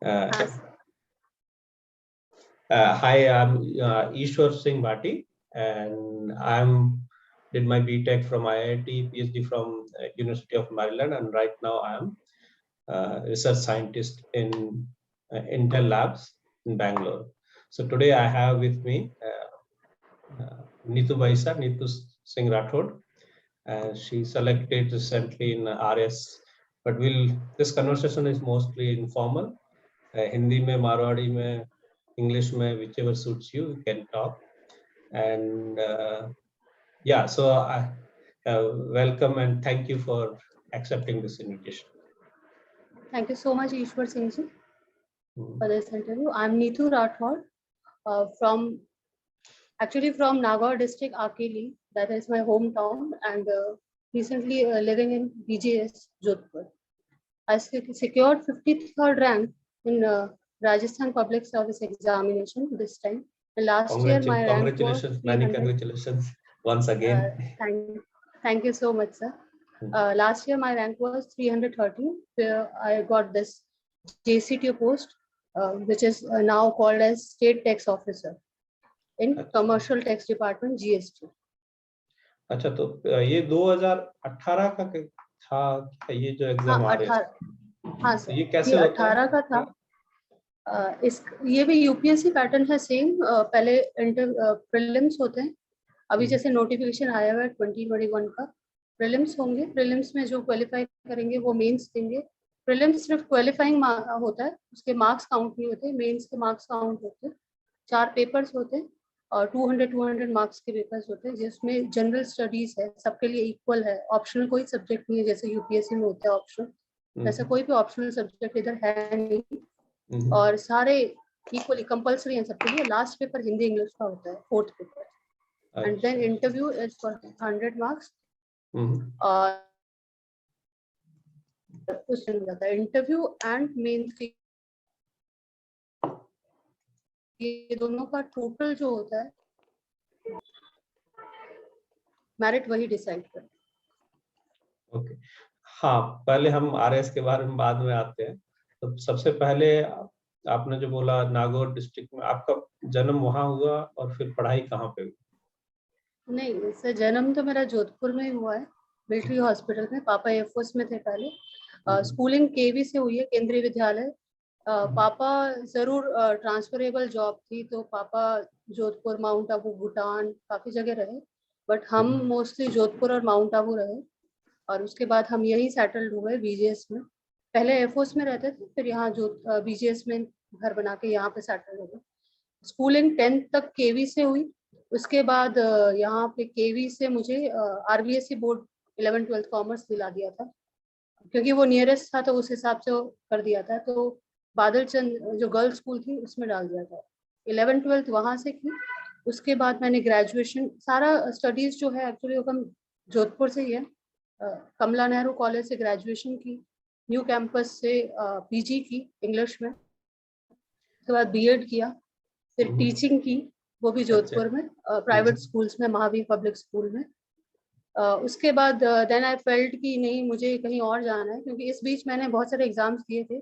Uh, Yes. Hi, I'm Ishwar Singh Bhati, and did my BTech from IIT, PhD from University of Maryland, and right now I am research scientist in Intel Labs in Bangalore. So today I have with me Neetu Baisa, Neetu Singh Rathod. She selected recently in RS, but this conversation is mostly informal. Hindi mein, Marwadi mein, English mein, whichever suits you, you can talk. And yeah, so I welcome and thank you for accepting this invitation. Thank you so much, Ishwar Singh ji, for this interview. I'm Neetu Rathod from Nagaur district, Akeli. That is my hometown, and recently living in BGS, Jodhpur. I secured 53rd rank in Rajasthan Public Service Examination this time. And last year my rank was 300. Many congratulations once again. Thank you so much, sir. Last year my rank was 313, where I got this JCTO post, which is now called as State Tax Officer in Commercial Tax Department, GST. अच्छा, तो ये 2018 का था ये जो exam आ रहा है? हाँ सर, ये कैसे होता है? 18 का था। ये भी यूपीएससी पैटर्न है सेम। पहले प्रीलिम्स होते हैं, अभी जैसे नोटिफिकेशन आया हुआ है 2021 का। प्रीलिम्स होंगे, प्रीलिम्स में जो क्वालिफाई करेंगे वो मेंस देंगे। प्रीलिम्स सिर्फ क्वालिफाइंग होता है, उसके मार्क्स काउंट नहीं होते, मेंस के मार्क्स काउंट होते हैं। 4 पेपर्स होते हैं और 200 मार्क्स के पेपर्स होते हैं, जिसमें जनरल स्टडीज है, सबके लिए इक्वल है। ऑप्शनल कोई सब्जेक्ट नहीं है, जैसे यूपीएससी में होता है ऑप्शनल, वैसे कोई भी ऑप्शनल सब्जेक्ट इधर है नहीं। और सारे इक्वली कंपल्सरी हैं सबके लिए। लास्ट पेपर हिंदी इंग्लिश का होता है, 4th paper, and then interview is for 100 marks. और उस दिन जाता है इंटरव्यू एंड मेंस, ये दोनों का टोटल जो होता है मेरिट वही डिसाइड करता है। ओके, हाँ, पहले हम आरएस के बारे में बाद में आते हैं। तो सबसे पहले आपने जो बोला नागौर डिस्ट्रिक्ट में, आपका जन्म वहाँ हुआ और फिर पढ़ाई कहाँ पे हुई? नहीं सर, जन्म तो मेरा जोधपुर में ही हुआ है, मिलिट्री हॉस्पिटल में। पापा एयरफोर्स में थे पहले। स्कूलिंग केवी से हुई है, केंद्रीय विद्यालय। पापा जरूर ट्रांसफरेबल जॉब थी, तो पापा जोधपुर, माउंट आबू, भूटान काफी जगह रहे, बट हम मोस्टली जोधपुर और माउंट आबू रहे। और उसके बाद हम यही सेटल्ड हुए बीजीएस में। पहले एयरफोर्स में रहते थे, फिर यहाँ जो बीजीएस में घर बना के यहाँ पे सेटल हो गए। स्कूलिंग 10th तक केवी से हुई। उसके बाद यहाँ पे केवी से मुझे आरबीएसई बोर्ड 11th-12th कॉमर्स दिला दिया था, क्योंकि वो नियरेस्ट था, तो उस हिसाब से कर दिया था। तो बादल चंद जो गर्ल्स स्कूल थी उसमें डाल दिया था। 11th-12th वहाँ से की। उसके बाद मैंने ग्रेजुएशन, सारा स्टडीज जो है एक्चुअली वो जोधपुर से ही है। कमला नेहरू कॉलेज से ग्रेजुएशन की, न्यू कैंपस से पीजी की इंग्लिश में, उसके बाद बीएड किया, फिर टीचिंग की, वो भी जोधपुर में प्राइवेट स्कूल्स में, महावीर पब्लिक स्कूल में। उसके बाद देन आई फेल्ट कि नहीं, मुझे कहीं और जाना है, क्योंकि इस बीच मैंने बहुत सारे एग्जाम्स दिए थे।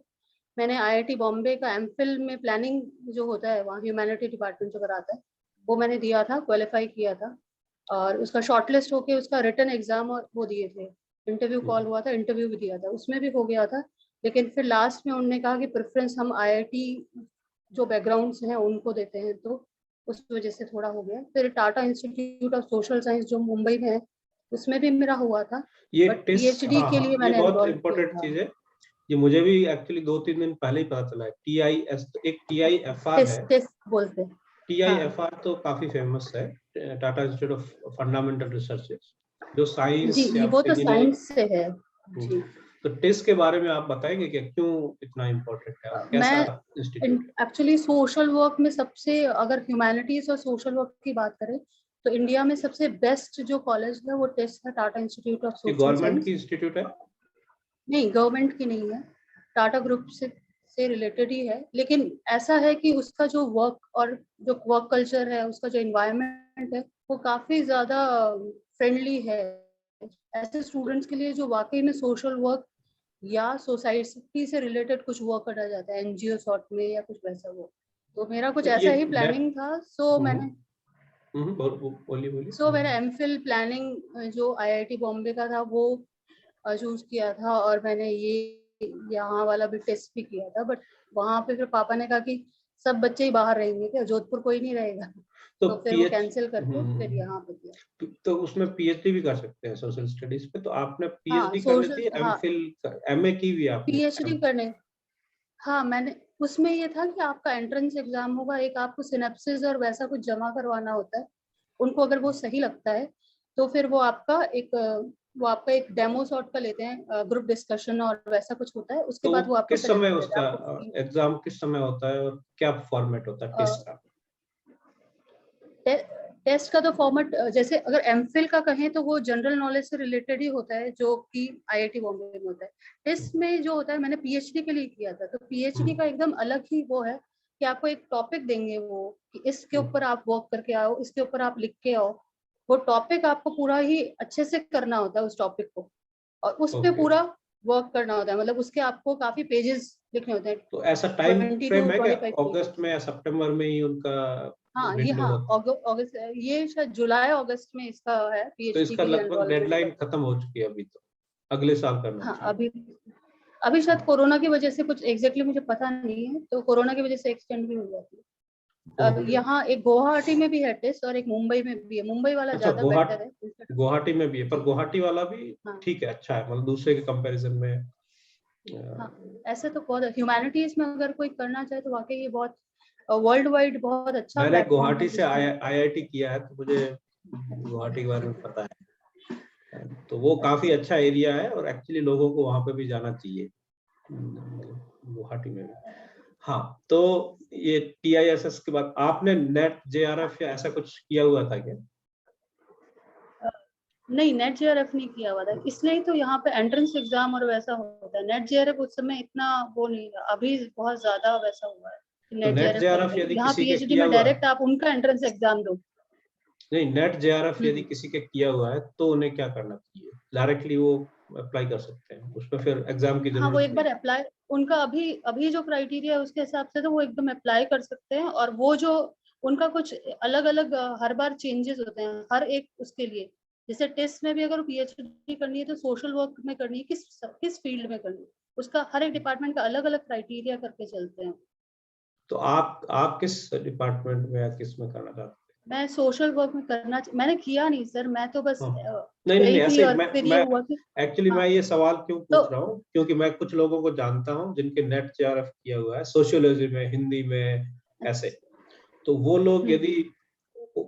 मैंने आईआईटी बॉम्बे का एमफिल में प्लानिंग जो होता है, वहाँ ह्यूमैनिटी डिपार्टमेंट जो कराता है, वो मैंने दिया था, क्वालिफाई किया था, और उसका शॉर्टलिस्ट होके उसका रिटन एग्जाम और वो दिए थे। इंटरव्यू कॉल हुआ था, इंटरव्यू भी दिया था, उसमें भी हो गया था। लेकिन फिर लास्ट में उन्होंने कहा कि प्रेफरेंस हम आईआईटी जो बैकग्राउंड्स हैं उनको देते हैं, तो उस वजह से थोड़ा हो गया। फिर Tata institute of social science जो मुंबई में है, उसमें भी मेरा हुआ था। ये पीएचडी के लिए मैंने बहुत इम्पोर्टेंट चीज है, ये मुझे भी एक्चुअली 2-3 दिन पहले ही पता चला है। TIS, एक TIFR है, टेस्ट बोलते हैं। TIFR तो काफी फेमस है, Tata institute of fundamental research, जो साइंस जी, वो तो साइंस से है जी। तो टेस्ट के बारे में आप बताएंगे कि क्यों इतना इम्पोर्टेंट है और कैसा इंस्टीट्यूट? एक्चुअली सोशल वर्क में सबसे, अगर ह्यूमैनिटीज और सोशल वर्क की बात करें, तो इंडिया में सबसे बेस्ट जो कॉलेज है वो टेस्ट है, Tata institute of social science. Government की इंस्टीट्यूट है? नहीं, गवर्नमेंट की नहीं है, टाटा ग्रुप से रिलेटेड ही है। लेकिन ऐसा है कि उसका जो वर्क और जो वर्क कल्चर है, उसका जो एनवायरनमेंट है, वो काफी ज्यादा फ्रेंडली है ऐसे स्टूडेंट्स के लिए जो वाकई में सोशल वर्क या सोसाइटी से रिलेटेड कुछ वर्क करा जाता है एनजीओ सॉर्ट में या कुछ वैसा वो। तो मेरा कुछ तो ऐसा ये ही नेट प्लानिंग था। सो मैंने बोलिए बोलिए। सो मेरा एमफिल प्लानिंग जो आईआईटी बॉम्बे का था वो चूज किया था, और मैंने ये यहाँ वाला भी टेस्ट भी किया था। बट वहाँ पे फिर पापा ने कहा कि सब बच्चे ही बाहर रहेंगे क्या, जोधपुर कोई नहीं रहेगा। तो तो फिर वो कैंसिल करके फिर यहाँ पे किया। तो उसमें पीएचडी भी कर सकते हैं सोशल स्टडीज पे, तो आपने हाँ पीएचडी करनी सोशल, थी, हाँ एमफिल एमए की भी आपने? पीएचडी करने, हाँ मैंने उसमें ये था कि आपका एंट्रेंस एग्जाम होगा, एक आपको सिनेप्सिस और वैसा कुछ जमा करवाना होता है उनको, अगर वो सही लगता है तो फिर वो आपका एक डेमो सॉर्ट का लेते हैं, ग्रुप डिस्कशन और वैसा कुछ होता है, उसके तो बाद वो आपको किस समय सेलेक्ट कर देते उसका हैं आपको। एग्जाम किस समय होता है और क्या फॉर्मेट होता है टेस्ट का? टेस्ट का तो फॉर्मेट जैसे अगर एमफिल का कहें तो वो जनरल नॉलेज से रिलेटेड ही होता है जो कि आईआईटी बॉम्बे में होता है। टेस्ट में जो होता है, मैंने पीएचडी के लिए किया था, तो पीएचडी का एकदम अलग ही वो है कि आपको एक टॉपिक देंगे वो कि इसके ऊपर आप वर्क करके आओ, इसके ऊपर आप लिख के आओ। वो टॉपिक आपको पूरा ही अच्छे से करना होता है उस टॉपिक को, और उस पे ओके, पूरा वर्क करना होता है। मतलब उसके आपको काफी पेजेस लिखने होते हैं, तो ऐसा टाइम 20 फ्रेम to है क्या, 25 अगस्त पेजेस। में या सितंबर में ही उनका हाँ ये, विंडो हाँ होता है? अगस्त, ये शायद जुलाई अगस्त में इसका है तो पीएचडी इसका के लिए लगभग एनरोलमेंट का। डेडलाइन खत्म हो चुकी है अभी, तो अगले साल करना हाँ चाहिए। अभी, अभी शायद कोरोना की वजह से कुछ एग्जैक्टली मुझे पता नहीं है, तो कोरोना की वजह से एक्सटेंड भी हो जाती है। ओके। यहाँ एक गुवाहाटी में भी है टेस्ट और एक मुंबई में भी है, मुंबई वाला अच्छा, ज्यादा बेटर है। गुवाहाटी में भी है, पर गुवाहाटी वाला भी हाँ ठीक है, अच्छा है, मतलब दूसरे के कंपैरिजन में। हाँ, ऐसे तो बहुत ह्यूमैनिटीज में अगर कोई करना चाहे तो वाकई ये बहुत वर्ल्ड वाइड बहुत अच्छा मैंने प्लेटफॉर्म गुवाहाटी है से जिसमें। आईआईटी किया है, तो मुझे गुवाहाटी के बारे में पता है। तो वो काफी अच्छा एरिया है और एक्चुअली लोगों को वहां पे भी जाना चाहिए, गुवाहाटी में भी। हाँ, तो ये टीआईएसएस के बाद आपने नेट जेआरएफ या ऐसा कुछ किया हुआ था क्या? नहीं, नेट जेआरएफ नहीं किया हुआ था, इसलिए तो यहाँ पे एंट्रेंस एग्जाम और वैसा होता है। नेट जेआरएफ उस समय इतना वो नहीं था, अभी बहुत ज्यादा वैसा हुआ है कि तो नेट नेट जेआरएफ जेआरएफ करके यदि यहाँ किसी के पीएचडी किया में हुआ, डायरेक्ट आप उनका एंट्रेंस एग्जाम दो। नहीं, नेट जेआरएफ यदि हम्म। किसी के किया हुआ है तो उन्हें क्या करना चाहिए? डायरेक्टली वो अप्लाई कर सकते हैं, उसमें फिर एग्जाम की हाँ वो जरूरत एक नहीं? बार अप्लाई, उनका अभी अभी जो क्राइटेरिया है उसके हिसाब से तो वो एकदम अप्लाई कर सकते हैं। और वो जो उनका कुछ अलग अलग हर बार चेंजेस होते हैं हर एक उसके लिए। जैसे टेस्ट में भी अगर पीएचडी करनी है तो सोशल वर्क में करनी है, किस फील्ड में करनी है, उसका हर एक डिपार्टमेंट का अलग अलग क्राइटेरिया करके चलते हैं। तो आप किस डिपार्टमेंट में या किस में करना चाहते मैं सोशल वर्क में करना मैंने किया नहीं सर, मैं तो बस हैं? हाँ, नहीं नहीं गई नहीं, थी ऐसे और फिर ये मैं हुआ कि एक्चुअली हाँ मैं ये सवाल क्यों तो पूछ रहा हूँ, क्योंकि मैं कुछ लोगों को जानता हूँ जिनके नेट जेआरएफ किया हुआ है, सोशियोलॉजी में, हिंदी में, ऐसे। तो वो लोग यदि, हम्म,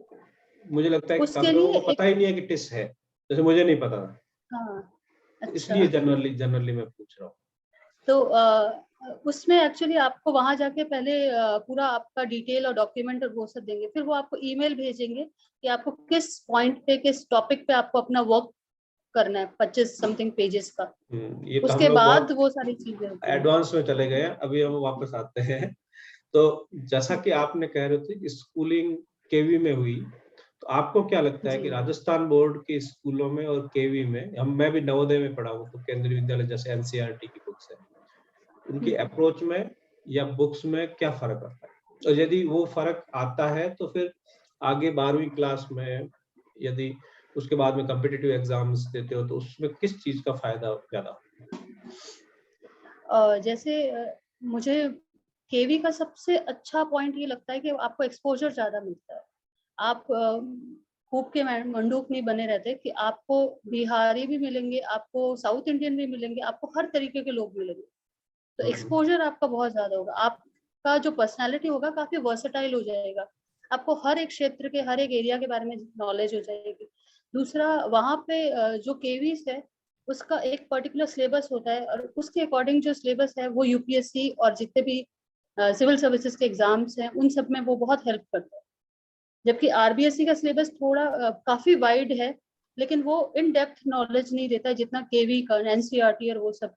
मुझे लगता है कि उसके काफी लोगों लिए को एक, पता ही नहीं है कि टिस है, जैसे मुझे नहीं पता था। हाँ तो अच्छा, इसलिए जनरली जनरली मैं पूछ रहा हूँ। तो उसमें एक्चुअली आपको वहां जाके पहले पूरा आपका डिटेल और डॉक्यूमेंट और वो सब देंगे, फिर वो आपको ईमेल भेजेंगे कि आपको किस पॉइंट पे किस टॉपिक पे आपको अपना वर्क करना है, 25 समथिंग पेजेस का। ये तो हम उसके लोग बाद बहुत वो सारी चीजें होती हैं। एडवांस में चले गए हैं, अभी हम वापस आते हैं। तो जैसा कि आपने कह रहे थे कि स्कूलिंग केवी में हुई, तो आपको क्या लगता है जी। कि राजस्थान बोर्ड के स्कूलों में और केवी में, मैं भी नवोदय में पढ़ा हूँ, तो केंद्रीय विद्यालय जैसे एनसीईआरटी की बुक्स है, उनकी अप्रोच में या बुक्स में क्या फर्क आता है? और यदि वो फर्क आता है तो फिर आगे 12वीं क्लास में यदि उसके बाद में कॉम्पिटिटिव एग्जाम्स देते हो तो उसमें किस चीज का फायदा ज्यादा? जैसे मुझे केवी का सबसे अच्छा पॉइंट ये लगता है कि आपको एक्सपोजर ज्यादा मिलता है। आप खूब के मंडूक नहीं बने रहते कि आपको बिहारी भी मिलेंगे, आपको साउथ इंडियन भी मिलेंगे, आपको हर तरीके के लोग मिलेंगे। तो हम्म, एक्सपोजर आपका बहुत ज्यादा होगा, आपका जो पर्सनालिटी होगा काफी वर्सेटाइल हो जाएगा, आपको हर एक क्षेत्र के हर एक एरिया के बारे में नॉलेज हो जाएगी। दूसरा, वहाँ पे जो केवीज है उसका एक पर्टिकुलर सिलेबस होता है, और उसके अकॉर्डिंग जो सिलेबस है वो यूपीएससी और जितने भी सिविल सर्विसेज के एग्जाम्स हैं उन सब में वो बहुत हेल्प करता है। जबकि आरबीएससी का सिलेबस थोड़ा काफी वाइड है, लेकिन वो इन डेप्थ नॉलेज नहीं देता है जितना केवी का एनसीईआरटी और वो सब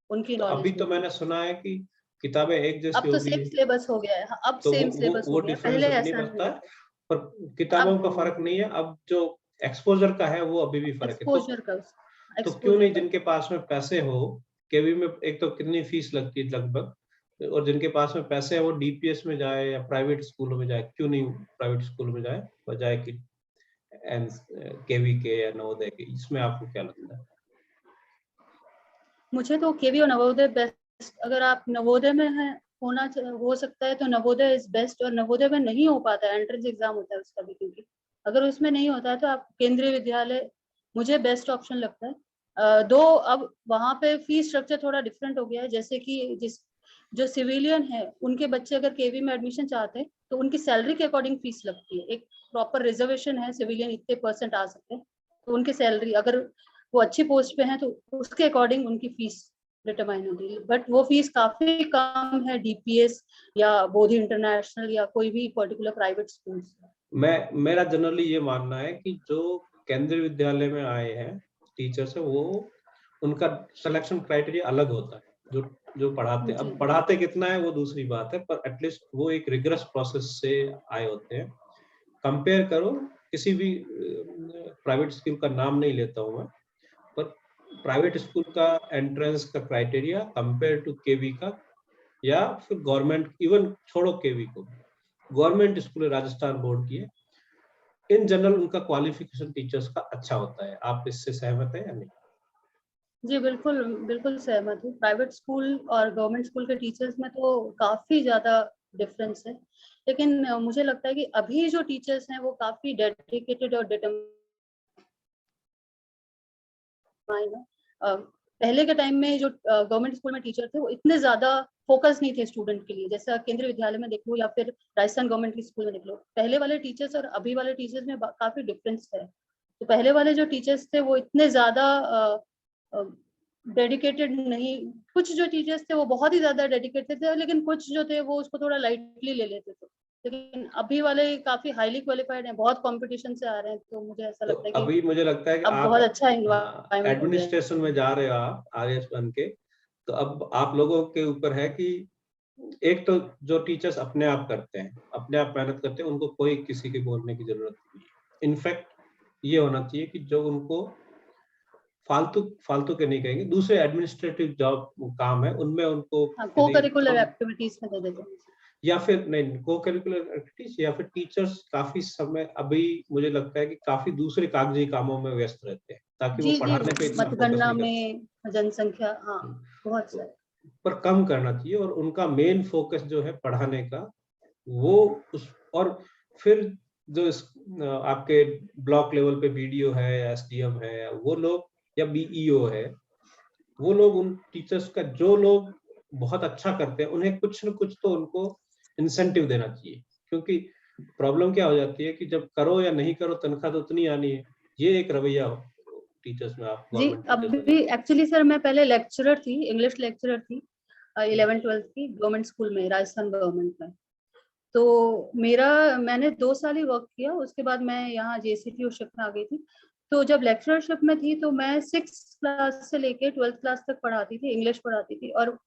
उनकी तो अभी नॉलेज तो देती मैंने है। सुना है कि किताबें एक जैसी अब तो होगी, सेम सिलेबस हो गया है, हाँ, अब तो सेम वो सिलेबस वो हो गया है, डिफरेंस पहले नहीं ऐसा नहीं बचता है, था। पर किताबों अब का फर्क नहीं है, अब जो एक्सपोजर का है वो अभी भी फर्क है। तो एक्सपोजर का क्यों नहीं, एक्सपोजर का जिनके पास में पैसे हो केवी में एक तो कितनी फीस लगती है लगभग, और जिनके पास में पैसे है वो डीपीएस में जाए या प्राइवेट स्कूलों में जाए, क्यों नहीं प्राइवेट स्कूल में जाए बजाय कि केवी के या नवोदय के? इसमें आपको क्या लगता है? मुझे तो केवी और नवोदय बेस्ट। अगर आप नवोदय में हैं, हो सकता है तो नवोदय इज बेस्ट, और नवोदय में नहीं हो पाता है, एंट्रेंस एग्जाम होता है उसका भी, क्योंकि अगर उसमें नहीं होता है तो आप केंद्रीय विद्यालय मुझे बेस्ट ऑप्शन लगता है। दो अब वहां पे फीस स्ट्रक्चर थोड़ा डिफरेंट हो गया है, जैसे कि जो सिविलियन है उनके बच्चे अगर केवी में एडमिशन चाहते हैं तो उनकी सैलरी के अकॉर्डिंग फीस लगती है। एक प्रॉपर रिजर्वेशन है, सिविलियन इतने % आ सकते हैं, तो उनकी सैलरी अगर वो अच्छी पोस्ट पे हैं तो उसके अकॉर्डिंग उनकी फीस डिटरमाइन होती है। बट वो फीस काफी कम है डीपीएस या बोधि इंटरनेशनल या कोई भी पर्टिकुलर प्राइवेट स्कूल। मेरा जनरली ये मानना है कि जो केंद्रीय विद्यालय में आए हैं टीचर्स है, वो उनका सिलेक्शन क्राइटेरिया अलग होता है। जो पढ़ाते हैं, अब पढ़ाते कितना है वो दूसरी बात है, पर एटलीस्ट वो एक रिगरस प्रोसेस से आए होते हैं। कंपेयर करो किसी भी प्राइवेट स्कूल का नाम नहीं लेता हूं मैं, पर प्राइवेट स्कूल का एंट्रेंस का क्राइटेरिया कंपेयर टू केवी का, या फिर गवर्नमेंट, इवन छोड़ो केवी को, गवर्नमेंट स्कूल राजस्थान बोर्ड की है, इन जनरल उनका क्वालिफिकेशन टीचर्स का अच्छा होता है। आप इससे सहमत है या नहीं? जी बिल्कुल, बिल्कुल सहमत हूँ। प्राइवेट स्कूल और गवर्नमेंट स्कूल के टीचर्स में तो काफी ज्यादा डिफरेंस है, लेकिन मुझे लगता है कि अभी जो टीचर्स हैं वो काफी डेडिकेटेड और डिटरमाइन है। पहले के टाइम में जो गवर्नमेंट स्कूल में टीचर थे वो इतने ज्यादा फोकस नहीं थे स्टूडेंट के लिए, जैसा केंद्रीय विद्यालय में देख लो या फिर राजस्थान गवर्नमेंट स्कूल में देख लो। पहले वाले टीचर्स और अभी वाले टीचर्स में काफी डिफरेंस है। तो पहले वाले जो टीचर्स थे वो इतने ज्यादा डेडिकेटेड नहीं, कुछ जो टीचर्स थे वो बहुत ही ज्यादा डेडिकेटेड थे, लेकिन कुछ जो थे वो उसको थोड़ा लाइटली ले लेते थे। लेकिन अभी वाले काफी हाईली क्वालिफाइड हैं, बहुत कंपटीशन से आ रहे हैं, तो मुझे ऐसा लगता है कि अभी मुझे लगता है कि अब बहुत अच्छा एनवायरनमेंट एडमिनिस्ट्रेशन में जा रहे हो आप आरएस बन के, तो अब आप लोगों के ऊपर है कि एक तो जो टीचर्स अपने आप करते हैं, अपने आप मेहनत करते हैं, उनको कोई किसी के बोलने की जरूरत नहीं है। इनफैक्ट ये होना चाहिए कि जो उनको फालतू के नहीं कहेंगे, दूसरे एडमिनिस्ट्रेटिव जॉब काम है उनमें उनको को करिकुलर एक्टिविटीज में दे देते हैं, या फिर नहीं को करिकुलर एक्टिविटीज, या फिर टीचर्स काफी समय अभी मुझे लगता है कि काफी दूसरे कागजी कामों में व्यस्त रहते हैं, ताकि वो पढ़ाने पे इतना फोकस मतगणना नहीं में जनसंख्या, हाँ बहुत सारे, पर कम करना चाहिए, और उनका मेन फोकस जो है पढ़ाने का वो उस, और फिर जो आपके ब्लॉक लेवल पे बीडीओ है, एसडीएम है, वो लोग या बीईओ है, वो लोग उन टीचर्स का, जो लोग बहुत अच्छा करते हैं उन्हें कुछ न कुछ तो उनको इंसेंटिव देना चाहिए। क्योंकि प्रॉब्लम क्या हो जाती है कि जब करो या नहीं करो तनख्वाह तो उतनी आनी है। ये एक रवैया हो टीचर्स में, आप जी गवर्नमेंट अभी एक्चुअली सर मैं पहले लेक्चरर थी, इंग्लिश लेक्चरर थी 11th-12th की गवर्नमेंट स्कूल में, राजस्थान गवर्नमेंट में। तो मैंने 2 साल ही वर्क किया, उसके बाद मैं यहाँ जेसीटीयू शिप में आ गई थी। तो जब लेक्चरशिप में थी तो मैं 6th क्लास से लेके 12th क्लास तक पढ़ाती थी, इंग्लिश पढ़ाती थी। और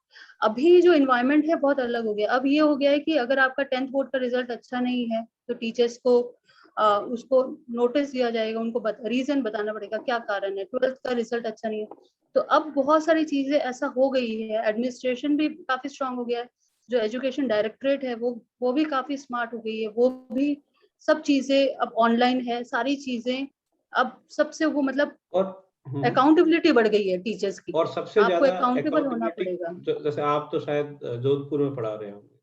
अभी जो इन्वायरमेंट है बहुत अलग हो गया। अब ये हो गया है कि अगर आपका 10th बोर्ड का रिजल्ट अच्छा नहीं है तो टीचर्स को उसको नोटिस दिया जाएगा, उनको रीजन बताना पड़ेगा क्या कारण है, 12th का रिजल्ट अच्छा नहीं है। तो अब बहुत सारी चीजें ऐसा हो गई है, एडमिनिस्ट्रेशन भी काफी स्ट्रांग हो गया है, जो एजुकेशन डायरेक्टरेट है वो भी काफी स्मार्ट हो गई है, वो भी सब चीजें अब ऑनलाइन है, सारी चीजें अब सबसे वो मतलब और अकाउंटेबिलिटी बढ़ गई है टीचर्स की, और सबसे आपको ज्यादा अकाउंटेबल होना अकाउंटेबिलिटी, पड़ेगा। जैसे आप तो शायद जोधपुर में पढ़ा रहे होंगे,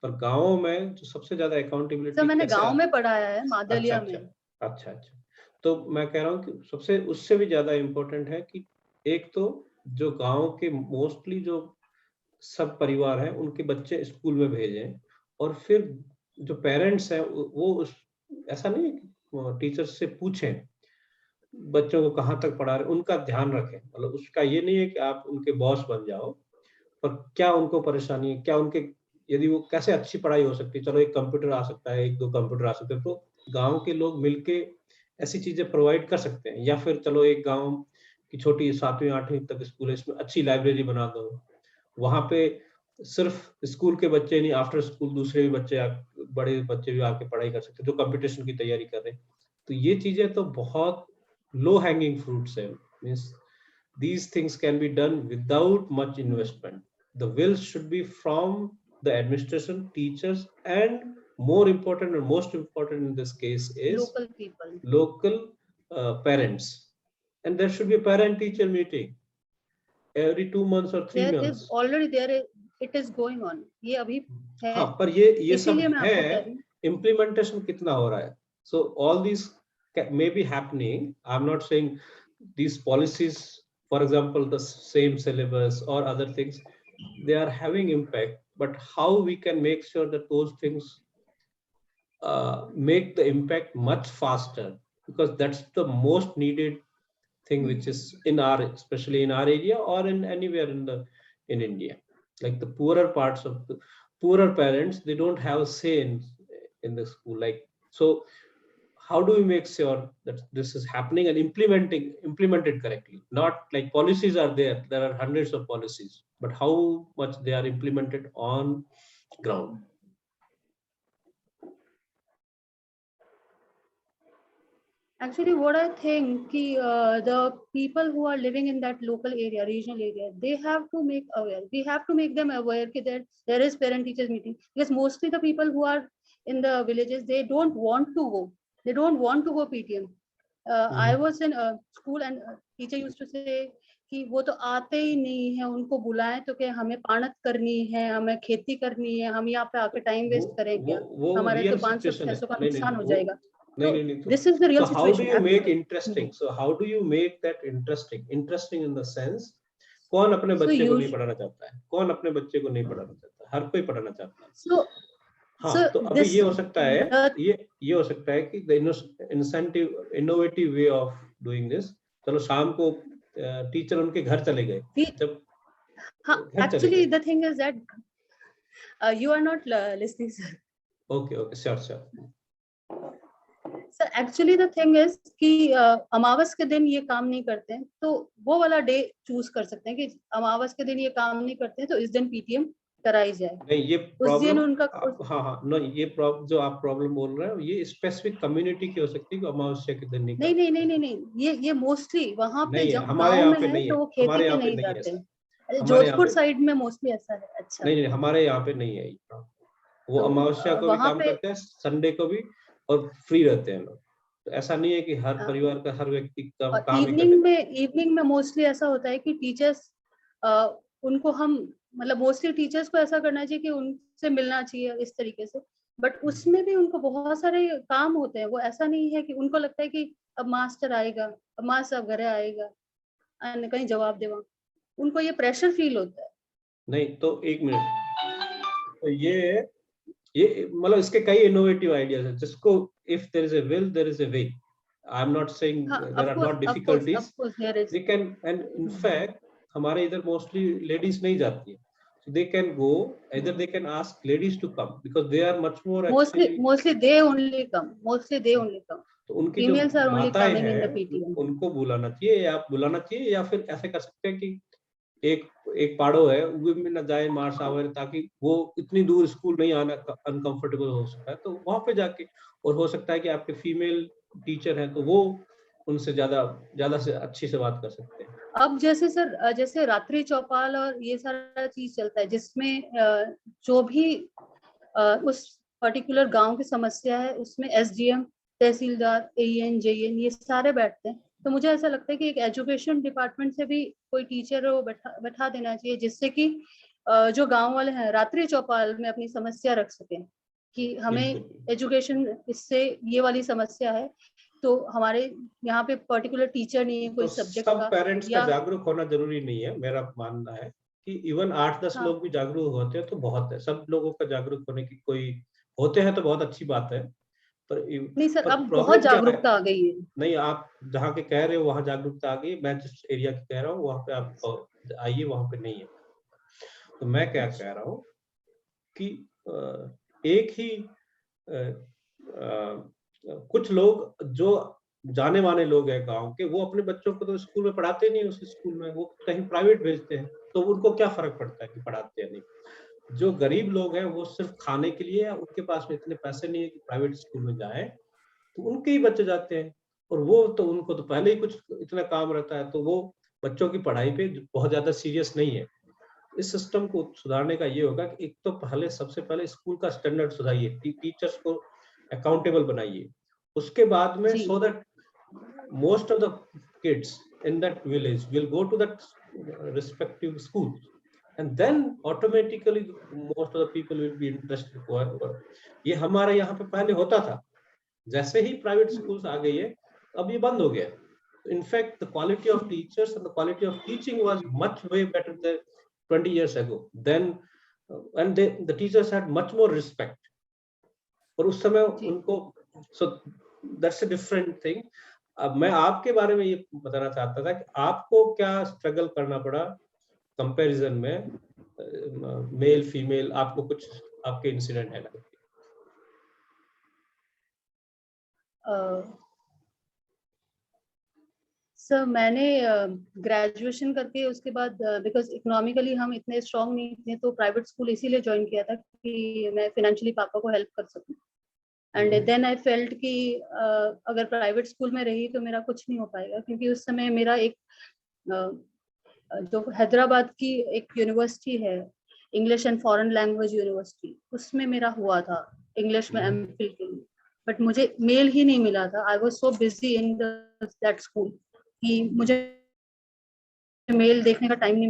पर गाँव में जो सबसे ज्यादा सर अकाउंटेबिलिटी मैंने कैसे गांव में पढ़ाया है, अच्छा मादलिया अच्छा में। अच्छा अच्छा। तो मैं कह रहा हूँ कि सबसे उससे भी ज्यादा इम्पोर्टेंट है कि एक तो जो गांव के मोस्टली जो सब परिवार हैं उनके बच्चे स्कूल में भेजें, और फिर जो पेरेंट्स हैं वो ऐसा नहीं है कि टीचर्स से पूछें बच्चों को कहाँ तक पढ़ा रहे, उनका ध्यान रखें। मतलब उसका ये नहीं है कि आप उनके बॉस बन जाओ, पर क्या उनको परेशानी है, क्या उनके, यदि वो कैसे अच्छी पढ़ाई हो सकती है, चलो एक कंप्यूटर आ सकता है, एक दो कंप्यूटर आ सकते हैं, तो गांव के लोग मिलके ऐसी चीजें प्रोवाइड कर सकते हैं। या फिर चलो एक गांव की छोटी 7वीं 8वीं तक स्कूल है, इसमें अच्छी लाइब्रेरी बना दो, वहां पे सिर्फ स्कूल के बच्चे नहीं, आफ्टर स्कूल दूसरे भी बच्चे, बड़े बच्चे भी आके पढ़ाई कर सकते हैं जो कंपटीशन की तैयारी कर रहे हैं। तो ये चीजें तो बहुत लो हैंगिंग फ्रूट्स है, means these things can be done without much investment. The will should be from the administration, teachers, and more important and most important in this case is local people, local parents. And there should be a parent-teacher meeting every 2 months or 3 there is months. already there, it is going on, ये अभी है, हाँ, पर ये सब इसीलिए मैं आपको कह है, रही हूँ। implementation कितना हो रहा है? So all these may be happening. I'm not saying these policies, for example, the same syllabus or other things, they are having impact, but how we can make sure that those things make the impact much faster, because that's the most needed thing which is in our, especially in our area or in anywhere in India. Like the poorer parts of the poorer parents, they don't have a say in the school. Like, so how do we make sure that this is happening and implemented correctly? Not like policies are there are hundreds of policies, but how much they are implemented on ground. Actually, what I think the people who are living in that local area, regional area, they have to make aware. We have to make them aware that there is parent-teachers meeting, because mostly the people who are in the villages, they don't want to go. They don't want to go PTM. I was in a school and teacher used to say कि वो तो आते ही नहीं है, उनको बुलाएं तो क्या, हमें पाणत करनी है, हमें खेती करनी है, हम यहाँ पे आके टाइम वेस्ट करें क्या, हमारे तो 500-600 का नुकसान हो जाएगा. This is the real so situation. How do you make interesting? So how do you make that interesting? Interesting in the sense, कौन अपने बच्चे को नहीं पढ़ाना चाहता है? कौन अपने बच्चे को नहीं पढ़ाना चाहता है? हर कोई पढ़ाना चाहता है. So हाँ, तो अभी ये हो सकता है, ये हो सकता है कि the innovative way of doing this. चलो शाम को टीचर उनके घर चले गए. जब हाँ, actually the thing is that you are not listening, sir. Okay, sure. Sir actually the thing is कि अमावस के दिन ये काम नहीं करते हैं, तो वो वाला डे चूज कर सकते हैं कि अमावस के दिन ये काम नहीं करते हैं तो इस दिन पीटीएम कराई जाए. नहीं, ये उस दिन उनका हाँ नो, ये जो आप प्रॉब्लम बोल रहे हो ये स्पेसिफिक कम्युनिटी की हो सकती है कि अमावस्या के दिन नहीं, ये मोस्टली वहाँ पे जब हमारे गांव यहाँ में पे है नहीं तो वो खेती पे नहीं जाते हैं. जोधपुर साइड में मोस्टली ऐसा है. अच्छा, नहीं, हमारे यहाँ पे नहीं है. वो अमावस्या को भी काम करते हैं, संडे को भी, और फ्री रहते हैं लोग. तो ऐसा नहीं है कि हर परिवार का हर व्यक्ति काम इवनिंग में मोस्टली ऐसा होता है कि टीचर्स उनको हम मतलब मोस्टली टीचर्स को ऐसा करना चाहिए कि उनसे मिलना चाहिए इस तरीके से, बट उसमें भी उनको बहुत सारे काम होते हैं. वो ऐसा नहीं है कि उनको लगता है कि अब मास्टर आएगा, अब मास्टर अब घरे आएगा और कहीं जवाब देगा, उनको ये प्रेशर फील होता है. नहीं तो एक मिनट, तो ये मतलब इसके कई इनोवेटिव आइडियाज हैं जिसको if there is a will there is a way. I'm not saying there are not difficulties. They can, and in fact हमारे इधर mostly ladies नहीं जाती है, so they can go, either they can ask ladies to come because they are much more mostly they only come. तो उनकी जो माताएं हैं उनको बुलाना चाहिए, या आप बुलाना चाहिए, या फिर ऐसे कर सकते हैं कि एक पाड़ो है वो में न जाए मार्च आवर, ताकि वो इतनी दूर स्कूल नहीं आना अनकंफर्टेबल हो सकता है, तो वहां पे जाके, और हो सकता है कि आपके फीमेल टीचर हैं तो वो उनसे ज्यादा से अच्छी से बात कर सकते हैं. अब जैसे सर जैसे रात्रि चौपाल और ये सारा चीज चलता है जिसमें जो भी उस पर्टिकुलर गांव की समस्या है उसमें एसडीएम, तहसीलदार, एईएन, जेईएन ये सारे बैठते हैं. तो मुझे ऐसा लगता है कि एक एजुकेशन डिपार्टमेंट से भी कोई टीचर वो बैठा देना चाहिए, जिससे कि जो गांव वाले हैं रात्रि चौपाल में अपनी समस्या रख सकें कि हमें एजुकेशन इससे ये वाली समस्या है, तो हमारे यहाँ पे पर्टिकुलर टीचर नहीं है कोई सब्जेक्ट का. सब पेरेंट्स का जागरूक होना जरूरी नहीं है. मेरा मानना है कि इवन 8-10 लोग भी जागरूक होते हैं तो बहुत है. सब लोगों का जागरूक होने की कोई होते हैं तो बहुत अच्छी बात है. पर नहीं सर, अब बहुत जागरूकता आ गई है. नहीं, आप जहाँ के कह रहे हो वहाँ जागरूकता आ गई. मैं जिस एरिया की कह रहा हूँ वहाँ पे आप आइए, वहाँ पे नहीं है. तो मैं क्या कह रहा हूँ कि एक ही कुछ लोग जो जाने माने लोग हैं गांव के, वो अपने बच्चों को तो स्कूल में पढ़ाते नहीं, उस स्कूल में वो कहीं प्राइवेट भेजते हैं, तो उनको क्या फर्क पड़ता है कि पढ़ाते हैं नहीं. जो गरीब लोग हैं वो सिर्फ खाने के लिए, उनके पास में इतने पैसे नहीं है कि प्राइवेट स्कूल में जाए, तो उनके ही बच्चे जाते हैं. और वो तो उनको तो पहले ही कुछ इतना काम रहता है, तो वो बच्चों की पढ़ाई पे बहुत ज्यादा सीरियस नहीं है। इस सिस्टम को सुधारने का ये होगा कि एक तो पहले सबसे पहले स्कूल का स्टैंडर्ड सुधारिए, टीचर्स को अकाउंटेबल बनाइए। उसके बाद में जी so that most of the kids in that village will go to that respective school, and then automatically most of the people will be interested. ये हमारे यहाँ पे पहले होता था, जैसे ही प्राइवेट स्कूल्स आ गई है अब ये बंद हो गया। In fact the quality of teachers and the quality of teaching was much way better than 20 years ago. Then and the teachers had much more respect. और उस समय उनको, so that's a different thing. अब मैं आपके बारे में ये बताना चाहता था कि आपको क्या स्ट्रगल करना पड़ा कंपैरिजन में मेल फीमेल, आपको कुछ आपके इंसिडेंट है ना? सर मैंने ग्रेजुएशन करके उसके बाद बिकॉज इकोनॉमिकली हम इतने स्ट्रांग नहीं थे, तो प्राइवेट स्कूल इसीलिए ज्वाइन किया था कि मैं फाइनेंशियली पापा को हेल्प कर सकूं। एंड देन आई फेल्ट कि अगर प्राइवेट स्कूल में रही तो मेरा कुछ नहीं हो पाएगा, क्योंकि उस समय मेरा एक जो हैदराबाद की एक यूनिवर्सिटी है, English and foreign language university, उसमें मेरा हुआ था इंग्लिश में एमफिल के लिए, बट मुझे मेल ही नहीं मिला था। I was so busy in that school कि मुझे मेल देखने का टाइम नहीं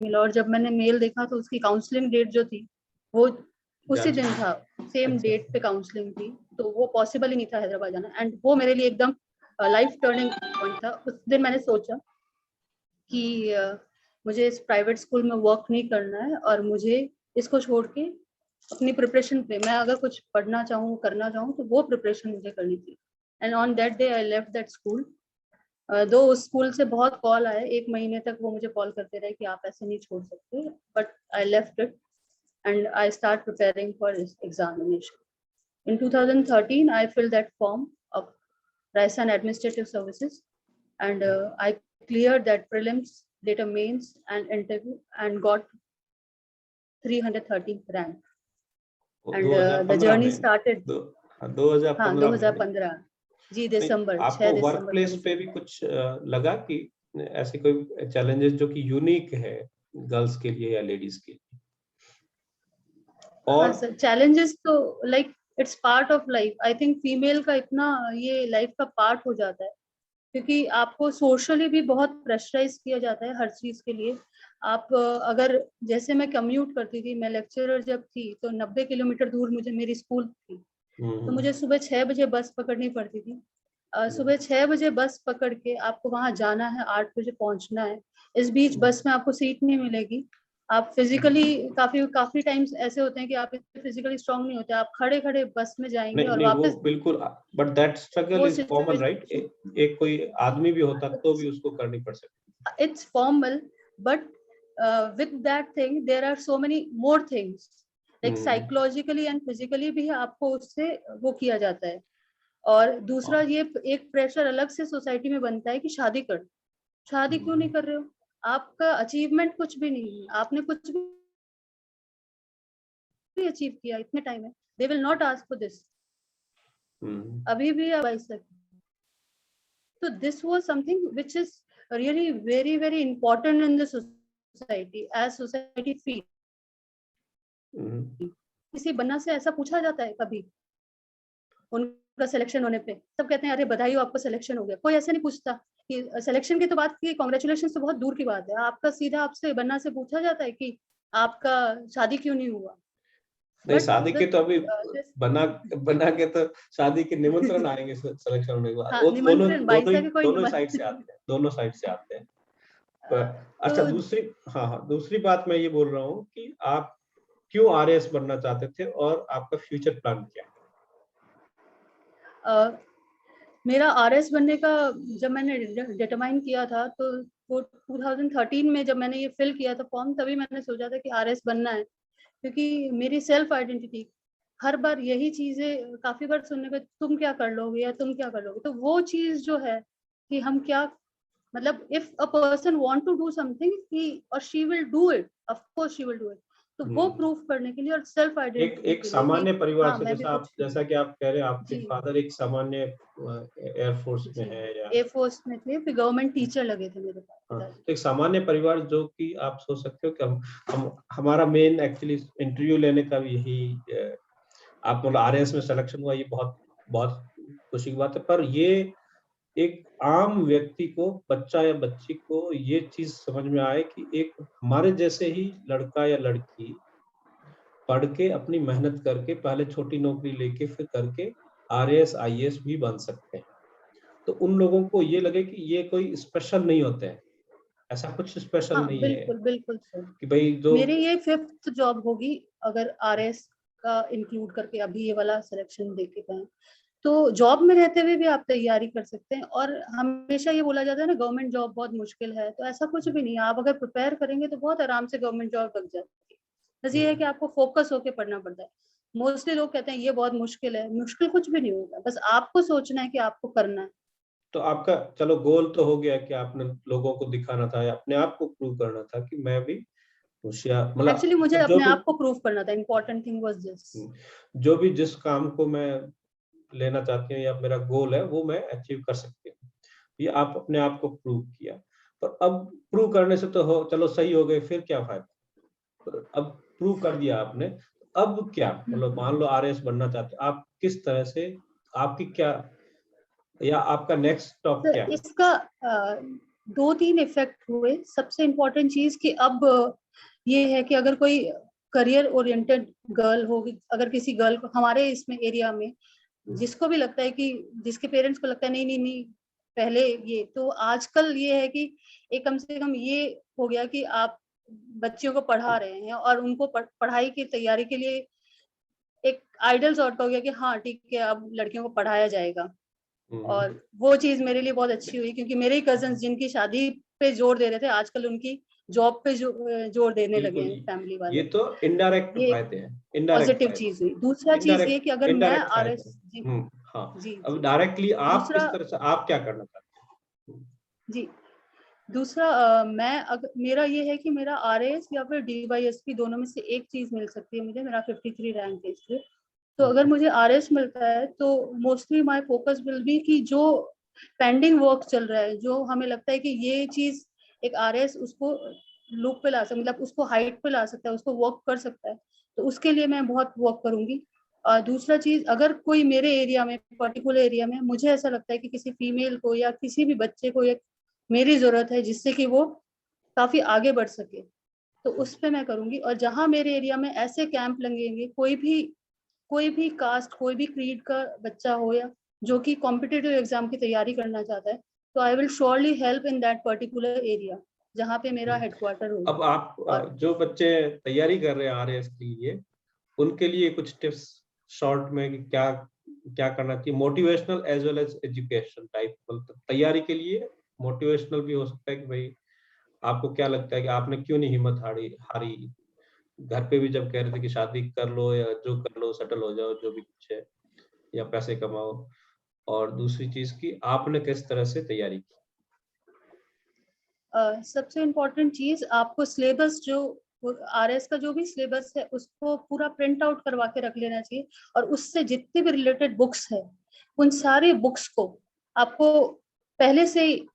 मिला। और जब मैंने मेल देखा तो उसकी काउंसलिंग डेट जो थी वो उसी दिन था, सेम डेट पे काउंसलिंग थी, तो वो पॉसिबल ही नहीं था हैदराबाद जाना। एंड वो मेरे लिए एकदम लाइफ टर्निंग पॉइंट था। उस दिन मैंने सोचा कि मुझे इस प्राइवेट स्कूल में वर्क नहीं करना है और मुझे इसको छोड़ के अपनी प्रिपरेशन पे, मैं अगर कुछ पढ़ना चाहूँ करना चाहूँ तो वो प्रिपरेशन मुझे करनी थी। And on that day I left that school. दो उस स्कूल से बहुत कॉल आए, 1 महीने तक वो मुझे कॉल करते रहे कि आप ऐसे नहीं छोड़ सकते, but I left it and I start preparing for examination. In 2013, I filled that form of Rajasthan Administrative Services, and I cleared that prelims, data mains, and interview, and got 313th rank. And the journey started. 2015 जी, दिसंबर 6 आपको दिसंबर work place पे भी कुछ लगा कि ऐसे कोई challenges जो कि यूनिक है गर्ल्स के लिए या लेडीज के लिए? और चैलेंजेस तो like it's part of life. I think female का इतना ये लाइफ का पार्ट हो जाता है, क्योंकि आपको सोशली भी बहुत प्रेशराइज किया जाता है हर चीज के लिए। आप अगर, जैसे मैं कम्यूट करती थी, मैं लेक्चरर जब थी तो 90 किलोमीटर दूर मुझे मेरी स्कूल थी, तो मुझे सुबह 6 बजे बस पकड़नी पड़ती थी। सुबह 6 बजे बस पकड़ के आपको वहां जाना है, 8 बजे पहुंचना है। इस बीच बस में आपको सीट नहीं मिलेगी। आप फिजिकली काफी टाइम्स ऐसे होते हैं कि आप फिजिकली स्ट्रांग नहीं होते, आप खड़े खड़े बस में जाएंगे नहीं, और नहीं, वापस। वो बिल्कुल, but that struggle is common, right? एक कोई आदमी भी होता तो भी उसको करनी पड़ सकती। It's formal, but with that thing there are so many more things, like psychologically and physically भी आपको उससे वो किया जाता है। और दूसरा ये एक प्रेशर अलग से सोसाइटी में बनता है कि शादी कर, शादी क्यों नहीं कर रहे हो, आपका अचीवमेंट कुछ भी नहीं है, आपने कुछ भी अचीव किया इतने टाइम में, they will not ask for this, अभी भी आप ऐसा। तो this was something which is really very very important in the society, as society feel. किसी बन्ना से ऐसा पूछा जाता है कभी उनका सिलेक्शन होने पे, सब कहते हैं अरे बधाई हो आपका सिलेक्शन हो गया। कोई ऐसा नहीं पूछता कि सिलेक्शन की तो बात की, कांग्रेचुलेशन तो बहुत दूर की बात है, आपका सीधा आपसे बन्ना से पूछा जाता है कि आपका शादी क्यों नहीं हुआ। नहीं, शादी के तो अभी बना के तो शादी के निमंत्रण आएंगे सिलेक्शन होने के बाद। हाँ, वो दोनों साइड से आते हैं, दोनों साइड से आते हैं। अच्छा, दूसरी बात मैं ये बोल रहा हूँ कि आप क्यों आरएएस बनना चाहते थे और आपका फ्यूचर प्लान क्या? मेरा आरएस बनने का जब मैंने डिटरमाइन किया था तो वो 2013 में जब मैंने ये फिल किया था फॉर्म, तभी मैंने सोचा था कि आरएस बनना है, क्योंकि मेरी सेल्फ आइडेंटिटी, हर बार यही चीजें काफी बार सुनने को, तुम क्या कर लोगे या तुम क्या कर लोगे, तो वो चीज जो है कि हम क्या, मतलब if a person want to do something he और she will do it, of course she will do it. तो वो प्रूफ करने के लिए और सेल्फ एक आइडेंटिटी एक सामान्य परिवार से, मैं भी जैसा कि आप कह रहे हैं आपके जी फादर एक सामान्य एयरफोर्स में जी है या एयरफोर्स में थे, फिर गवर्नमेंट टीचर लगे थे मेरे हाँ, पिताजी। तो एक सामान्य परिवार, जो कि आप सोच सकते हो कि हम हमारा मेन एक्चुअली इंटरव्यू लेने का भी यही आप मतलब आरएएस में सिलेक्शन हुआ, ये बहुत बहुत खुशी की बात है। पर ये एक आम व्यक्ति को, बच्चा या बच्ची को ये चीज समझ में आए कि एक हमारे जैसे ही लड़का या लड़की पढ़ के अपनी मेहनत करके पहले छोटी नौकरी लेके फिर करके आरएएस आईएएस भी बन सकते हैं। तो उन लोगों को ये लगे कि ये कोई स्पेशल नहीं होते हैं, ऐसा कुछ स्पेशल हाँ नहीं है बिल्कुल बिल्कुल सर, कि भाई जो मेरी ये 5th जॉब होगी अगर आरएस का इंक्लूड करके अभी ये वाला सिलेक्शन देके गए। तो जॉब में रहते हुए भी आप तैयारी कर सकते हैं, और हमेशा ये बोला जाता है ना गवर्नमेंट जॉब बहुत मुश्किल है, तो ऐसा कुछ भी नहीं है। आप अगर प्रिपेयर करेंगे तो बहुत आराम से गवर्नमेंट जॉब लग जाती है। बस ये है कि आपको फोकस होके पढ़ना पड़ता है। मोस्टली लोग कहते हैं ये बहुत मुश्किल है, मुश्किल कुछ भी नहीं होगा, बस आपको सोचना है कि आपको करना है। तो आपका चलो गोल तो हो गया कि आपने लोगों को दिखाना था या अपने आप को प्रूव करना था कि मैं भी होशियार, एक्चुअली मुझे मतलब अपने आप को प्रूव करना था, इम्पोर्टेंट थिंग वाज दिस। जो भी जिस काम को मैं लेना चाहती हूँ या मेरा गोल है वो मैं अचीव कर सकती हूँ, ये आप अपने आप को प्रूव किया। पर अब प्रूव करने से तो हो, चलो सही हो गए, फिर क्या फायदा? पर अब प्रूव कर दिया आपने, अब क्या, मतलब मान लो आरएएस बनना चाहते हो आप, किस तरह से, आपकी क्या या आपका नेक्स्ट स्टॉप क्या सर है? इसका 2-3 इफेक्ट हुए। सबसे इम्पोर्टेंट चीज कि अब ये है कि अगर कोई करियर ओरिएंटेड गर्ल होगी, अगर किसी गर्ल को हमारे इसमें एरिया में जिसको भी लगता है कि जिसके पेरेंट्स को लगता है नहीं नहीं नहीं पहले ये, तो आजकल ये है कि एक कम से कम ये हो गया कि आप बच्चियों को पढ़ा रहे हैं और उनको पढ़ाई की तैयारी के लिए एक आइडल सॉर्ट का हो गया कि हाँ ठीक है अब लड़कियों को पढ़ाया जाएगा। और वो चीज मेरे लिए बहुत अच्छी हुई, क्योंकि मेरे ही कजन जिनकी शादी पे जोर दे रहे थे आजकल उनकी जॉब पे जोर देने लगे बिल्कुल, हैं फैमिली वाले। ये तो इनडायरेक्ट ये फायदे हैं, इनडायरेक्ट पॉजिटिव फायदे, चीज हुई। दूसरा चीज ये इनडायरेक्ट कि अगर मैं इनडायरेक्ट फायदे आरएस हैं। जी हाँ। जी अब जी डायरेक्टली आप दूसरा किस तरह से, आप क्या करना चाहते हैं? जी दूसरा मैं अगर मेरा ये है कि मेरा आरएएस या फिर डीवाईएसपी दोनों में से एक चीज मिल सकती है मुझे, मेरा 53 रैंक है इसलिए। तो अगर मुझे आरएएस मिलता है तो mostly my focus will be कि जो पेंडिंग वर्क चल रहा है, जो हमें लगता है कि ये चीज एक आरएएस उसको लूप पे ला सकता, मतलब उसको हाइट पे ला सकता है, उसको वर्क कर सकता है, तो उसके लिए मैं बहुत वर्क करूंगी। दूसरा चीज, अगर कोई मेरे एरिया में पर्टिकुलर एरिया में मुझे ऐसा लगता है कि किसी फीमेल को या किसी भी बच्चे को एक मेरी जरूरत है जिससे कि वो काफी आगे बढ़ सके, तो उस पे मैं करूंगी। और जहां मेरे एरिया में ऐसे कैंप लगेंगे, कोई भी कास्ट कोई भी क्रीड का बच्चा हो या जो कि कॉम्पिटिटिव एग्जाम की तैयारी करना चाहता है, तो I will surely help in that particular area जहाँ पे मेरा हेडक्वार्टर होगा। अब आप और जो बच्चे तैयारी कर रहे हैं आरएएस के लिए, उनके लिए कुछ टिप्स शॉर्ट में कि क्या क्या करना चाहिए, motivational as well as education type, मतलब तैयारी के लिए मोटिवेशनल भी हो सकता है कि भाई आपको क्या लगता है कि आपने क्यों नहीं हिम्मत हारी हारी, घर पे भी जब कह रहे थे कि शादी कर लो या जो कर लो, सेटल हो जाओ, जो भी कुछ है, या पैसे कमाओ, और दूसरी चीज की आपने किस तरह से तैयारी की? सबसे इम्पोर्टेंट चीज, आपको सिलेबस जो आरएस का जो भी सिलेबस है उसको पूरा प्रिंट आउट करवा के रख लेना चाहिए, और उससे जितने भी रिलेटेड बुक्स है उन सारे बुक्स को आपको पहले से ही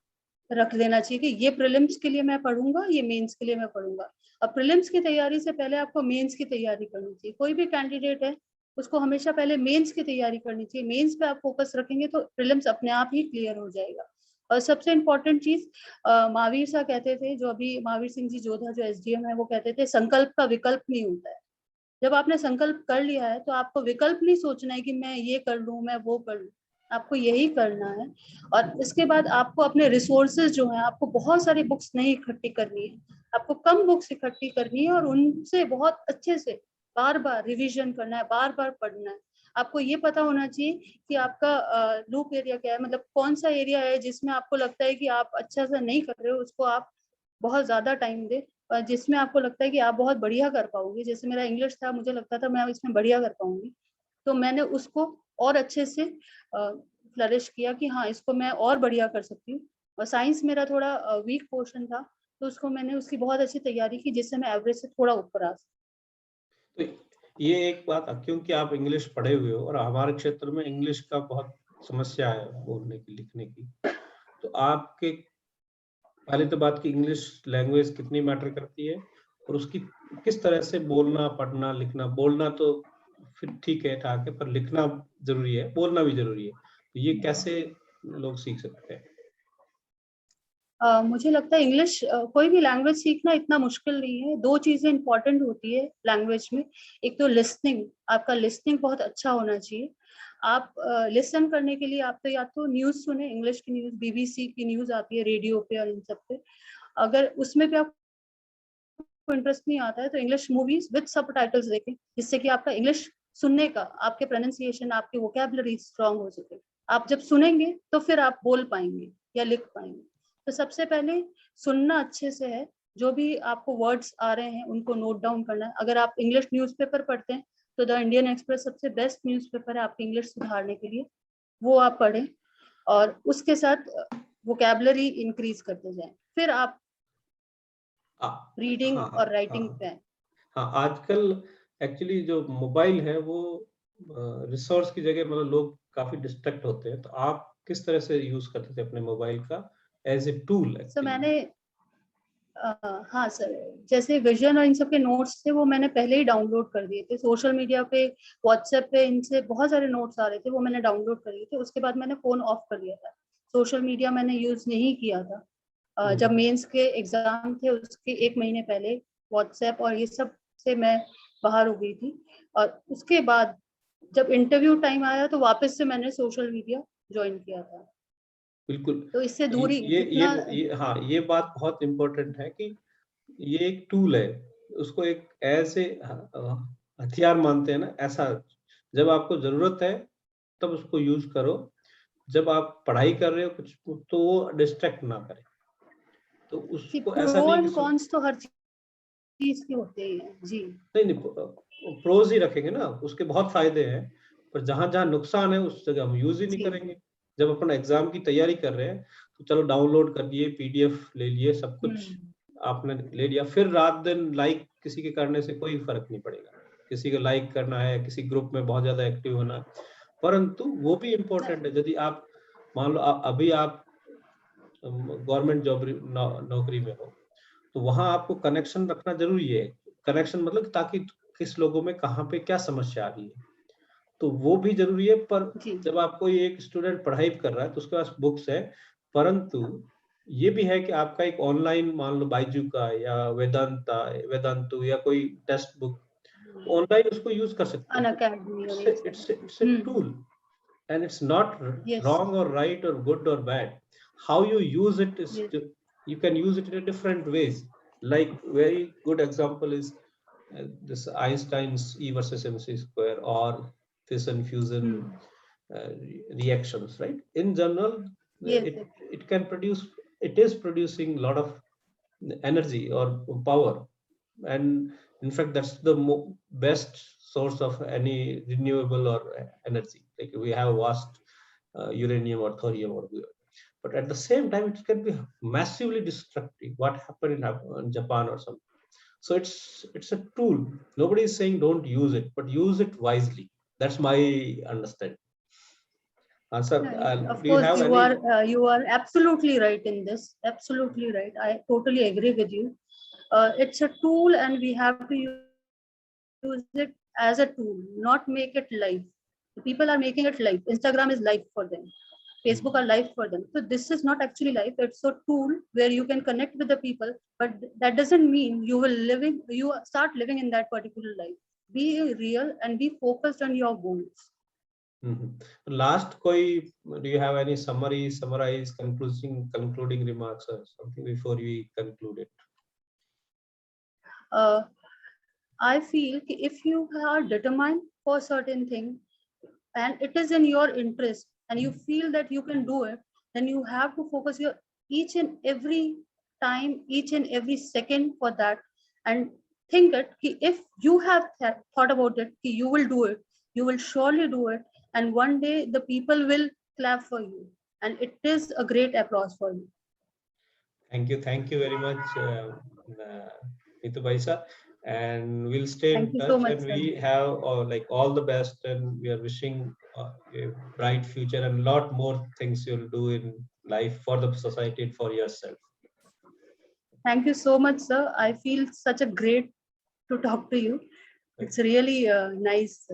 रख लेना चाहिए कि ये प्रीलिम्स के लिए मैं पढ़ूंगा, ये मेंस के लिए मैं पढ़ूंगा। और प्रीलिम्स की तैयारी से पहले आपको मेंस की तैयारी करनी चाहिए। कोई भी कैंडिडेट है उसको हमेशा पहले मेंस की तैयारी करनी चाहिए। मेंस पे आप फोकस रखेंगे तो प्रीलिम्स अपने आप ही क्लियर हो जाएगा। और सबसे इम्पोर्टेंट चीज, महावीर साहब कहते थे, जो अभी महावीर सिंह जी जोधा जो एसडीएम है, वो कहते थे संकल्प का विकल्प नहीं होता है। जब आपने संकल्प कर लिया है तो आपको विकल्प नहीं सोचना है कि मैं ये कर लूं मैं वो कर लूं, आपको यही करना है। और इसके बाद आपको अपने रिसोर्सेज जो हैं, आपको बहुत सारी बुक्स नहीं इकट्ठी करनी है, आपको कम बुक्स इकट्ठी करनी है और उनसे बहुत अच्छे से बार बार रिवीजन करना है, बार बार पढ़ना है। आपको ये पता होना चाहिए कि आपका लूप एरिया क्या है, मतलब कौन सा एरिया है जिसमें आपको लगता है कि आप अच्छा सा नहीं कर रहे हो, उसको आप बहुत ज्यादा टाइम दे। और जिसमें आपको लगता है कि आप बहुत बढ़िया कर पाओगे, जैसे मेरा इंग्लिश था, मुझे लगता था मैं इसमें बढ़िया कर पाऊंगी, तो मैंने उसको और अच्छे से फ्लरिश किया कि हाँ इसको मैं और बढ़िया कर सकती हूँ। और साइंस मेरा थोड़ा वीक पोर्शन था, तो उसको मैंने उसकी बहुत अच्छी तैयारी की जिससे मैं एवरेज से थोड़ा ऊपर आ सकूं। तो ये एक बात, क्योंकि आप इंग्लिश पढ़े हुए हो और हमारे क्षेत्र में इंग्लिश का बहुत समस्या है बोलने की, लिखने की, तो आपके पहले तो बात की इंग्लिश लैंग्वेज कितनी मैटर करती है और उसकी किस तरह से बोलना, पढ़ना, लिखना, बोलना तो फिर ठीक है, ठाक है, पर लिखना जरूरी है, बोलना भी जरूरी है, तो ये कैसे लोग सीख सकते हैं? मुझे लगता है इंग्लिश कोई भी लैंग्वेज सीखना इतना मुश्किल नहीं है। दो चीजें इंपॉर्टेंट होती है लैंग्वेज में। एक तो लिसनिंग, आपका लिसनिंग बहुत अच्छा होना चाहिए। आप लिसन करने के लिए आप तो या तो न्यूज सुने, इंग्लिश की न्यूज, बीबीसी की न्यूज आती है रेडियो पे और इन सब पे। अगर उसमें भी आपको इंटरेस्ट नहीं आता है तो इंग्लिश मूवीज विद सबटाइटल्स देखें, जिससे कि आपका इंग्लिश सुनने का, आपके प्रोनाउंसिएशन, आपकी वोकैबुलरी स्ट्रांग हो सके। आप जब सुनेंगे तो फिर आप बोल पाएंगे या लिख पाएंगे। तो सबसे पहले सुनना अच्छे से है, जो भी आपको वर्ड्स आ रहे हैं उनको नोट डाउन करना है। अगर आप इंग्लिश न्यूज़पेपर पढ़ते हैं तो द इंडियन एक्सप्रेस सबसे बेस्ट न्यूज़पेपर है आपकी इंग्लिश सुधारने के लिए, वो आप पढ़ें और उसके साथ वोकैबुलरी इंक्रीज करते जाएं। फिर आप रीडिंग हाँ और हाँ राइटिंग हाँ पे हैं। हाँ, आजकल एक्चुअली जो मोबाइल है वो रिसोर्स की जगह, मतलब लोग काफी डिस्ट्रैक्ट होते हैं, तो आप किस तरह से यूज करते थे अपने मोबाइल का as a tool so actually? मैंने हाँ सर, जैसे विजन और इन सब के नोट्स थे वो मैंने पहले ही डाउनलोड कर दिए थे। सोशल मीडिया पे, व्हाट्सएप पे इनसे बहुत सारे नोट्स आ रहे थे, वो मैंने डाउनलोड कर लिए थे। उसके बाद मैंने फोन ऑफ कर दिया था, सोशल मीडिया मैंने यूज नहीं किया था। जब मेंस के एग्जाम थे उसके एक महीने पहले व्हाट्सएप और ये सब से मैं बाहर हो गई थी। और उसके बाद जब इंटरव्यू टाइम आया तो वापस से मैंने सोशल मीडिया ज्वाइन किया था। बिल्कुल। तो इससे ये दूरी ये ये जितना। ये हाँ, ये बात बहुत इम्पोर्टेंट है कि ये एक टूल है, उसको एक ऐसे हथियार मानते हैं ना, ऐसा। जब आपको जरूरत है तब उसको यूज करो, जब आप पढ़ाई कर रहे हो कुछ तो वो डिस्ट्रैक्ट ना करे, तो उसको ऐसा प्रो नहीं एंड कि कॉन्स तो हर चीज के होते हैं जी। नहीं नहीं, प्रोज ही रखेंगे ना, उसके बहुत फायदे हैं, पर जहां जहां नुकसान है उस जगह हम यूज ही नहीं जी। करेंगे। जब अपन एग्जाम की तैयारी कर रहे हैं तो चलो डाउनलोड कर लिए, पीडीएफ ले लिए, सब कुछ आपने ले लिया, फिर रात दिन लाइक किसी के करने से कोई फर्क नहीं पड़ेगा। किसी को लाइक करना है, किसी ग्रुप में बहुत ज्यादा एक्टिव होना है, परंतु वो भी इम्पोर्टेंट है। यदि आप मान लो अभी आप गवर्नमेंट जॉब नौकरी में हो, तो वहां आपको कनेक्शन रखना जरूरी है। कनेक्शन मतलब ताकि किस लोगों में कहाँ पे क्या समस्या आ रही है, तो वो भी जरूरी है। पर जी। जब आपको एक स्टूडेंट पढ़ाई कर रहा है तो उसके पास बुक्स है, परंतु ये भी है कि आपका एक ऑनलाइन, मान लो बाइजू का या वेदांतु या कोई टेक्स्ट बुक, ऑनलाइन उसको यूज कर सकते अन हैं। अकेडमी और इट्स इन सब। It's a tool, and it's not yes. wrong or right or good or bad. How you use it is yes. you can use it in a different ways. Like very good example is this Einstein's E versus mc square or fission fusion uh, reactions, right? In general, yes. it can produce, it is producing a lot of energy or power, and in fact that's the best source of any renewable or energy. Like we have vast uranium or thorium or, but at the same time it can be massively destructive. What happened in Japan or something. So it's a tool. Nobody is saying don't use it, but use it wisely. That's my understanding. Answer. Of Do you course, have any? you are absolutely right in this. Absolutely right. I totally agree with you. It's a tool, and we have to use it as a tool, not make it life. People are making it life. Instagram is life for them. Facebook are life for them. So this is not actually life. It's a tool where you can connect with the people, but that doesn't mean you start living in that particular life. Be real and be focused on your goals. Last koi, do you have any summarize, concluding remarks or something before we conclude it? Uh, I feel if you are determined for a certain thing and it is in your interest and you feel that you can do it, then you have to focus your each and every time, each and every second for that, and think that if you have thought about it, you will do it, you will surely do it, and one day the people will clap for you, and it is a great applause for you. Thank you very much, Neetu Baisa. and we'll stay Thank in you so touch. much, And sir. we have like all the best, and we are wishing a bright future and a lot more things you'll do in life for the society and for yourself. Thank you so much, sir. I feel such a great to talk to you. It's really nice.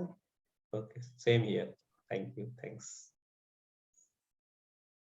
Okay, same here. Thank you. Thanks.